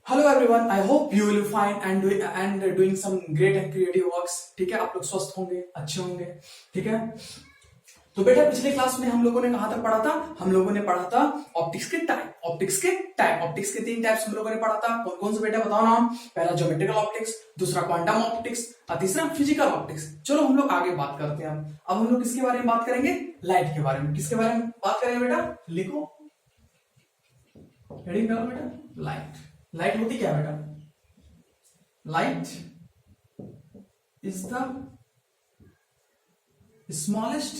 Hello everyone, I hope you will find and doing some great and creative works. ठीक है, आप लोग स्वस्थ होंगे, अच्छे होंगे। ठीक है, तो बेटा पिछले क्लास में हम लोगों ने कहां तक पढ़ा था? हम लोगों ने पढ़ा था ऑप्टिक्स के टाइप। ऑप्टिक्स के तीन टाइप्स हम लोगों ने पढ़ा था। कौन कौन से बेटा बताओ नाम? पहला ज्योमेट्रिकल ऑप्टिक्स, दूसरा क्वांटम ऑप्टिक्स और तीसरा फिजिकल ऑप्टिक्स। चलो हम लोग आगे बात करते हैं। अब हम लोग किसके बारे में बात करेंगे? लाइट के बारे में। किसके बारे में बात करेंगे बेटा? लिखो, हेडिंग डालो बेटा। लाइट। लाइट होती क्या है बेटा? Light is the smallest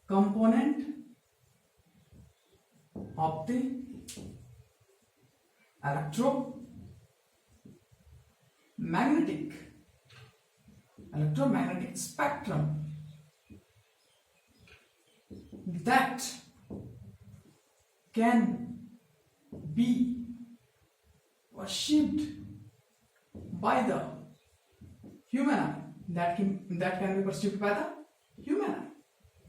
component of the electromagnetic spectrum that can be perceived by the human eye. That can be perceived by the human eye.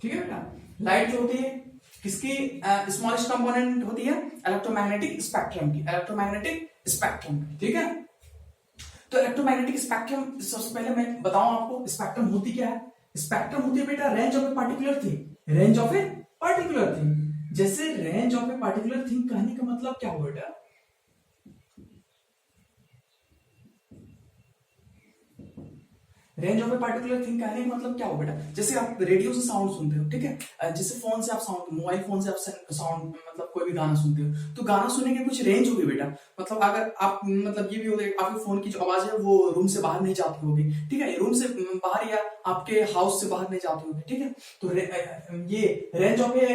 ठीक है बेटा, लाइट जो होती है किसकी स्मॉलेस्ट कंपोनेंट होती है? इलेक्ट्रोमैग्नेटिक स्पेक्ट्रम की। ठीक है, तो इलेक्ट्रोमैग्नेटिक स्पेक्ट्रम, सबसे पहले मैं बताऊं आपको स्पेक्ट्रम होती क्या है। स्पेक्ट्रम होती है बेटा range of a particular thing. जैसे range of a particular thing कहने का मतलब क्या हुआ बेटा? Range of a particular thing कहने का मतलब क्या हो बेटा? जैसे आप रेडियो से साउंड सुनते हो, ठीक है, जैसे फोन से आप साउंड, मोबाइल फोन से आप साउंड, मतलब कोई भी गाना सुनते हो, तो गाना सुनने की कुछ रेंज होगी बेटा। मतलब अगर आप, मतलब ये भी होगा आपके फोन की जो आवाज है वो रूम से बाहर नहीं जाती होगी। ठीक है, रूम से बाहर या आपके हाउस से बाहर नहीं जाती होगी। ठीक है, तो ये range of A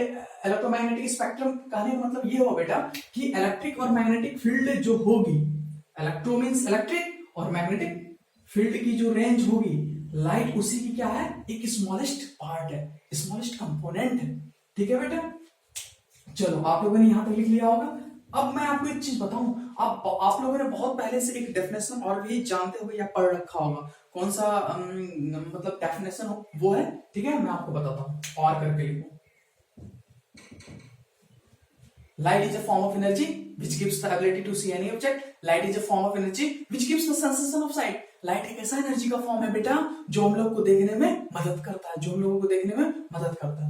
electromagnetic spectrum कहने का मतलब ये हुआ बेटा कि इलेक्ट्रिक और मैग्नेटिक फील्ड जो होगी, इलेक्ट्रो मीन्स इलेक्ट्रिक और मैग्नेटिक फील्ड की जो रेंज होगी, लाइट उसी की क्या है? एक स्मॉलेस्ट पार्ट है, स्मॉलेस्ट कंपोनेंट है। ठीक है बेटा, चलो आप लोगों ने यहां तक लिख लिया होगा। अब मैं आपको एक चीज बताऊं, आप लोगों ने बहुत पहले से एक डेफिनेशन और भी जानते होंगे या पढ़ रखा होगा। कौन सा मतलब डेफिनेशन हो वो है? ठीक है, मैं आपको बताता हूं, और करके लिखो। Light is a form of energy which gives the ability to see any object. Light is a form of energy which gives the sensation of sight. Light एक ऐसा एनर्जी का फॉर्म है बेटा जो हम लोग को देखने में मदद करता है,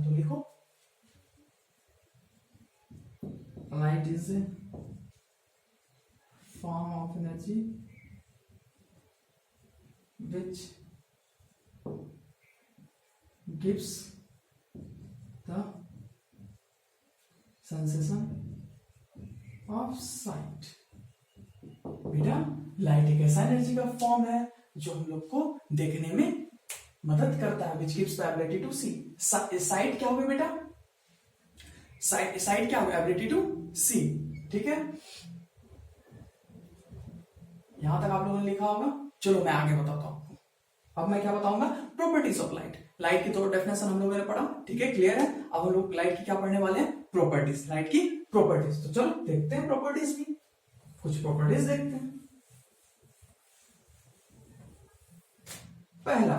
तो लिखो, light is a form of energy which gives the sensation of sight। बेटा लाइट एक ऐसा एनर्जी का फॉर्म है जो हम लोग को देखने में मदद करता है, which gives the ability to see। Site क्या होगी बेटा? साइट क्या होगी? एबिलिटी टू सी। ठीक है, यहां तक आप लोगों ने लिखा होगा। चलो मैं आगे बताता हूं आपको। अब मैं क्या बताऊंगा? Properties of light. लाइट की तो डेफिनेशन हम लोगों ने पढ़ा, ठीक है, क्लियर है। अब हम लोग लाइट की क्या पढ़ने वाले हैं? प्रॉपर्टीज, लाइट की प्रॉपर्टीज। तो चलो देखते हैं प्रॉपर्टीज भी, कुछ प्रॉपर्टीज देखते हैं। पहला,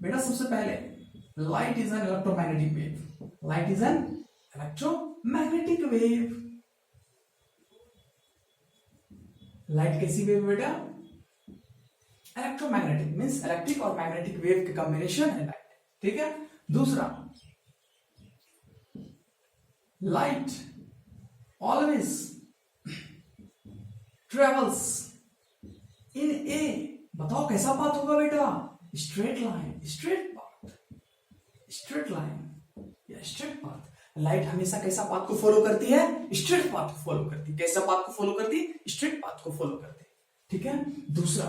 बेटा सबसे पहले light is an electromagnetic wave. Light is an electromagnetic wave. Light कैसी वेव बेटा? इलेक्ट्रोमैग्नेटिक मीन्स इलेक्ट्रिक और मैग्नेटिक वेव के कॉम्बिनेशन है लाइट। ठीक है, दूसरा, लाइट ऑलवेज ट्रेवल्स इन ए, बताओ कैसा पाथ होगा बेटा? Straight path. लाइट हमेशा कैसा पाथ को फॉलो करती है? स्ट्रेट पाथ को फॉलो करती है। कैसा पाथ को फॉलो करती है? स्ट्रेट पाथ को फॉलो करती है। ठीक है, दूसरा,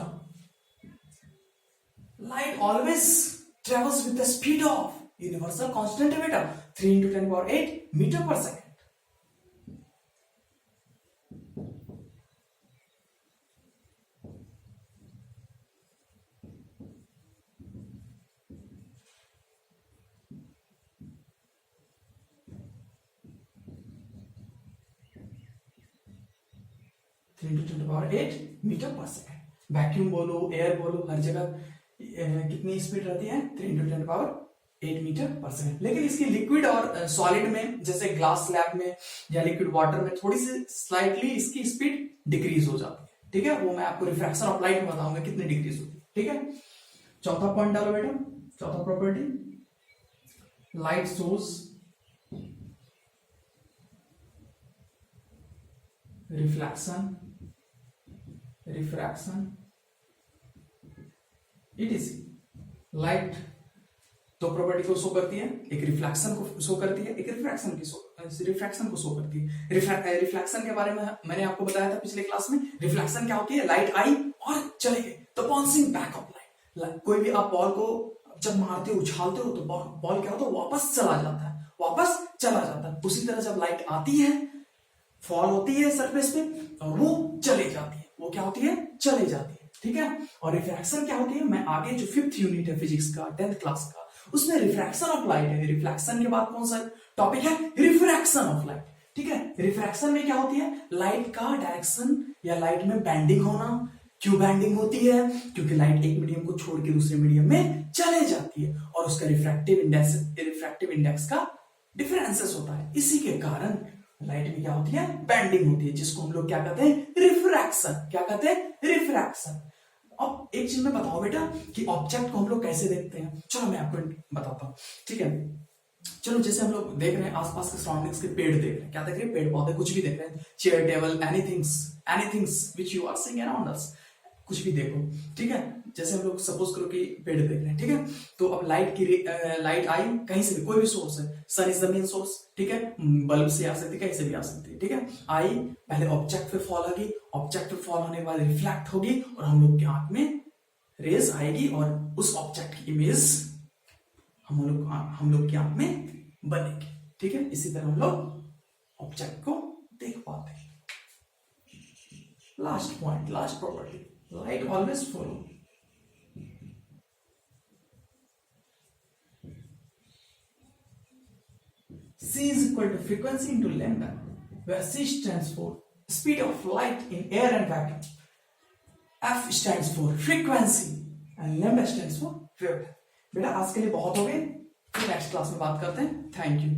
light always travels with the speed of, universal constant है बेटा, 3 × 10⁸ मीटर पर सेकेंड। 3 × 10⁸ मीटर पर सेकेंड। वैक्यूम बोलो, एयर बोलो, हर जगह कितनी स्पीड रहती है 3 × 10⁸ मीटर/सेकंड। लेकिन इसकी लिक्विड और सॉलिड में जैसे ग्लास स्लैब में या लिक्विड वाटर में थोड़ी सी स्लाइटली इसकी स्पीड डिक्रीज हो जाती है, ठीक है। वो मैं आपको रिफ्रैक्शन ऑफ लाइट में बताऊंगा कितनी डिक्रीज होती है, ठीक है। चौथा पॉइंट डालो बेटा, चौथा property, light source refraction it light दो प्रॉपर्टी को शो करती है, एक रिफ्लेक्शन को शो करती है, एक रिफ्रैक्शन को शो करती है। रिफ्लेक्शन के बारे में मैंने आपको बताया था पिछले क्लास में। रिफ्लेक्शन क्या होती है, लाइट आई और चले गए, तो बाउंसिंग बैक ऑफ लाइट। कोई भी आप बॉल को जब मारते हो उछालते हो तो बॉल क्या होता है, वापस चला जाता है। उसी तरह जब लाइट आती है, फॉल होती है सरफेस पे और वो चले जाती है, वो क्या होती है, चले जाती है, ठीक है। और रिफ्रैक्शन क्या होती है, मैं आगे जो 5th यूनिट है फिजिक्स का 10th क्लास का, उसमें रिफ्रैक्शन ऑफ लाइट है। रिफ्लेक्शन के बाद कौन सा टॉपिक है, रिफ्रैक्शन ऑफ लाइट, ठीक है। रिफ्रैक्शन में क्या होती है, लाइट का डायरेक्शन या लाइट में बेंडिंग होना। क्यों बेंडिंग होती है, क्योंकि लाइट एक मीडियम को छोड़ के दूसरे मीडियम में चले जाती है और उसका रिफ्रैक्टिव इंडेक्स का डिफरेंसेस होता है। इसी के कारण लाइट में क्या होती है, बेंडिंग होती है, जिसको हम लोग क्या कहते हैं, रिफ्रैक्शन। क्या कहते हैं, रिफ्रैक्शन। अब एक चीज में बताओ बेटा कि ऑब्जेक्ट को हम लोग कैसे देखते हैं। चलो मैं आपको बताता हूँ, ठीक है। चलो जैसे हम लोग देख रहे हैं आसपास के सराउंडिंग्स के पेड़ देख रहे हैं, क्या देख रहे हैं, पेड़ पौधे कुछ भी देख रहे हैं, chair table anythings which you are seeing around us, कुछ भी देखो, ठीक है। जैसे हम लोग सपोज करो कि पेड़ देख रहे हैं, ठीक है। तो अब लाइट आई कहीं से भी, कोई भी सोर्स है, सन इज द मेन सोर्स, ठीक है। बल्ब से आ सकती है, कहीं से भी आ सकती है, ठीक है। आई पहले ऑब्जेक्ट पे फॉल होगी, ऑब्जेक्ट पे फॉल होने के बाद रिफ्लेक्ट होगी और हम लोग के आंख में रेज आएगी और उस ऑब्जेक्ट की इमेज हम लोग की आंख में बनेगी, ठीक है। इसी तरह हम लोग ऑब्जेक्ट को देख पाते हैं। Last point, last property, light always follow. C is equal to frequency into lambda, where C stands for speed of light in air and vacuum, F stands for frequency and lambda stands for wavelength। बेटा आज के लिए बहुत हो गए, फिर next class में बात करते हैं। Thank you.